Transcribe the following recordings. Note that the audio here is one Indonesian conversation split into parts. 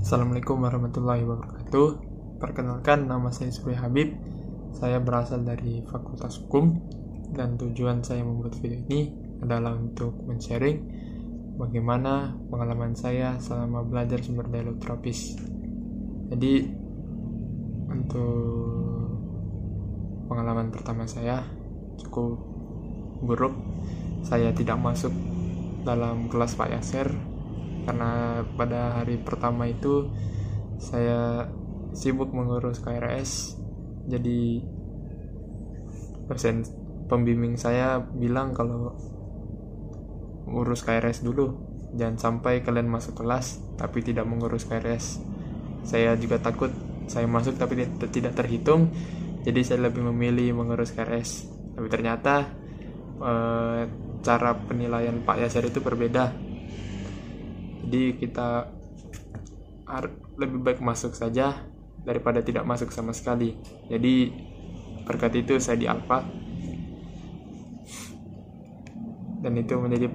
Assalamualaikum warahmatullahi wabarakatuh. Perkenalkan, nama saya Surya Habib. Saya berasal dari Fakultas Hukum dan tujuan saya membuat video ini adalah untuk men-sharing bagaimana pengalaman saya selama belajar sumber daya laut tropis. Jadi untuk pengalaman pertama saya cukup buruk. Saya tidak masuk dalam kelas Pak Yasser karena pada hari pertama itu saya sibuk mengurus KRS. Jadi dosen pembimbing saya bilang kalau urus KRS dulu, jangan sampai kalian masuk kelas tapi tidak mengurus KRS. Saya juga takut saya masuk tapi tidak terhitung, jadi saya lebih memilih mengurus KRS. Tapi ternyata cara penilaian Pak Yasser itu berbeda. Jadi kita lebih baik masuk saja daripada tidak masuk sama sekali. Jadi berkat itu saya di Alfa, dan itu menjadi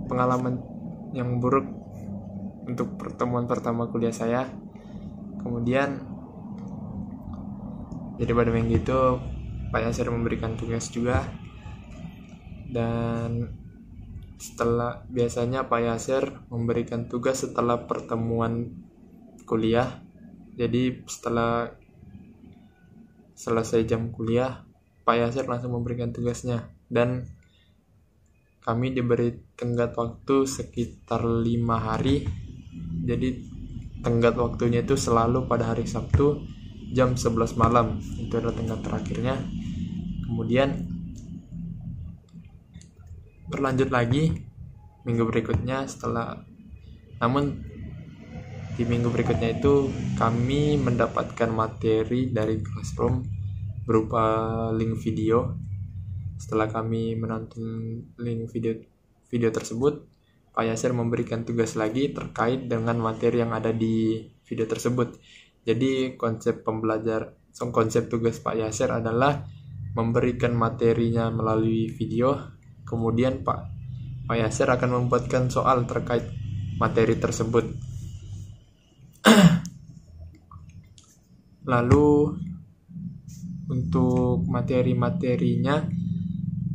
pengalaman yang buruk untuk pertemuan pertama kuliah saya. Kemudian jadi pada minggu itu Pak Yasser memberikan tugas juga, dan biasanya Pak Yasser memberikan tugas setelah pertemuan kuliah. Jadi setelah selesai jam kuliah, Pak Yasser langsung memberikan tugasnya, dan kami diberi tenggat waktu sekitar 5 hari. Jadi tenggat waktunya itu selalu pada hari Sabtu jam 11 malam. Itu adalah tenggat terakhirnya. Kemudian berlanjut lagi minggu berikutnya namun di minggu berikutnya itu kami mendapatkan materi dari Classroom berupa link video. Setelah kami menonton link video tersebut, Pak Yasser memberikan tugas lagi terkait dengan materi yang ada di video tersebut. Jadi konsep tugas Pak Yasser adalah memberikan materinya melalui video. Kemudian Pak Yasser akan membuatkan soal terkait materi tersebut. Lalu untuk materi-materinya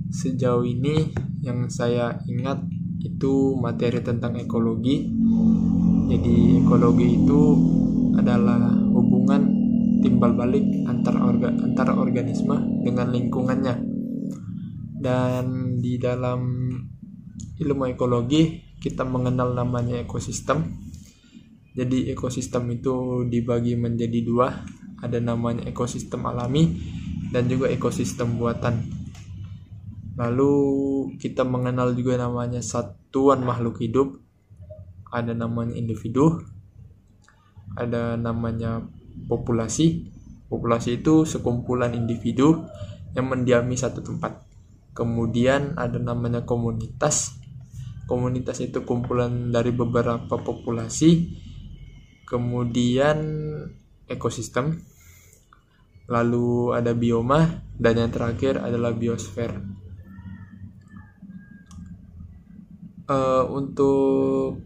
sejauh ini yang saya ingat itu materi tentang ekologi. Jadi ekologi itu adalah hubungan timbal balik antara organisme dengan lingkungannya. Dan di dalam ilmu ekologi kita mengenal namanya ekosistem. Jadi ekosistem itu dibagi menjadi 2, ada namanya ekosistem alami dan juga ekosistem buatan. Lalu kita mengenal juga namanya satuan makhluk hidup, ada namanya individu, ada namanya populasi. Populasi itu sekumpulan individu yang mendiami satu tempat. Kemudian ada namanya komunitas. Komunitas itu kumpulan dari beberapa populasi. Kemudian ekosistem. Lalu ada bioma, dan yang terakhir adalah biosfer. Untuk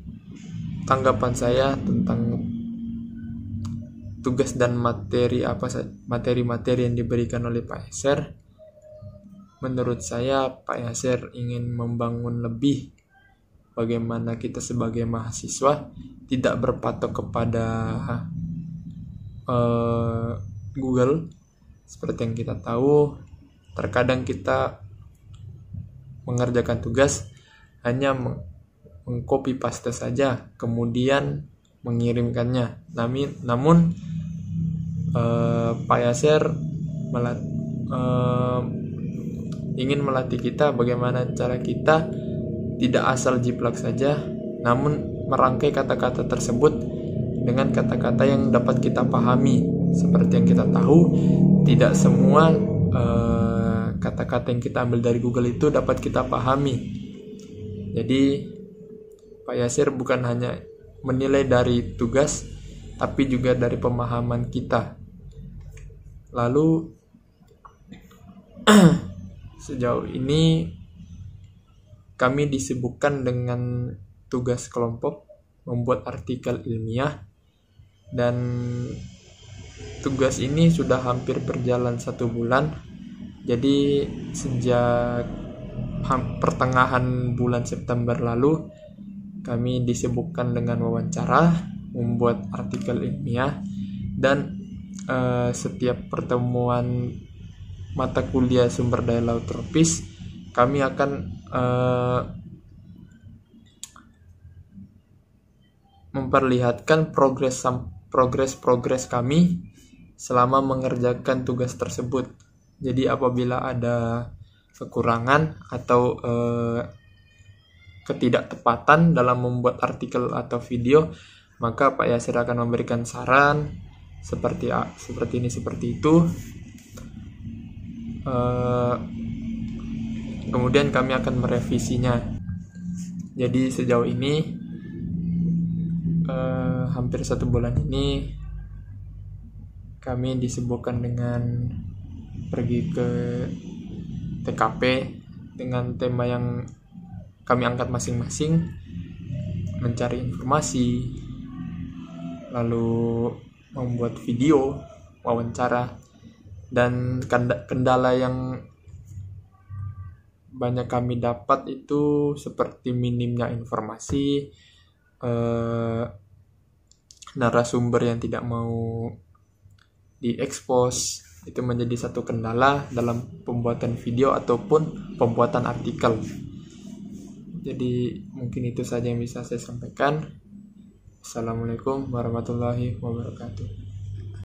tanggapan saya tentang tugas dan materi yang diberikan oleh Pak Yasser, menurut saya Pak Yasser ingin membangun lebih bagaimana kita sebagai mahasiswa tidak berpatok kepada Google. Seperti yang kita tahu, terkadang kita mengerjakan tugas hanya mengcopy paste saja kemudian mengirimkannya. Namun Pak Yasser ingin melatih kita bagaimana cara kita tidak asal jiplak saja, namun merangkai kata-kata tersebut dengan kata-kata yang dapat kita pahami. Seperti yang kita tahu, tidak semua kata-kata yang kita ambil dari Google itu dapat kita pahami. Jadi Pak Yasser bukan hanya menilai dari tugas, tapi juga dari pemahaman kita. Lalu sejauh ini kami disibukkan dengan tugas kelompok, membuat artikel ilmiah, dan tugas ini sudah hampir berjalan 1 bulan. Jadi sejak pertengahan bulan September lalu kami disibukkan dengan wawancara, membuat artikel ilmiah, dan setiap pertemuan mata kuliah sumber daya laut tropis kami akan memperlihatkan progres kami selama mengerjakan tugas tersebut. Jadi apabila ada kekurangan atau ketidaktepatan dalam membuat artikel atau video, maka Pak Yasir akan memberikan saran seperti ini, seperti itu. Kemudian kami akan merevisinya. Jadi sejauh ini hampir 1 bulan ini kami disibukkan dengan pergi ke TKP dengan tema yang kami angkat masing-masing, mencari informasi, lalu membuat video, wawancara, dan kendala yang banyak kami dapat itu seperti minimnya informasi, narasumber yang tidak mau diekspos, itu menjadi satu kendala dalam pembuatan video ataupun pembuatan artikel. Jadi mungkin itu saja yang bisa saya sampaikan. Assalamualaikum warahmatullahi wabarakatuh.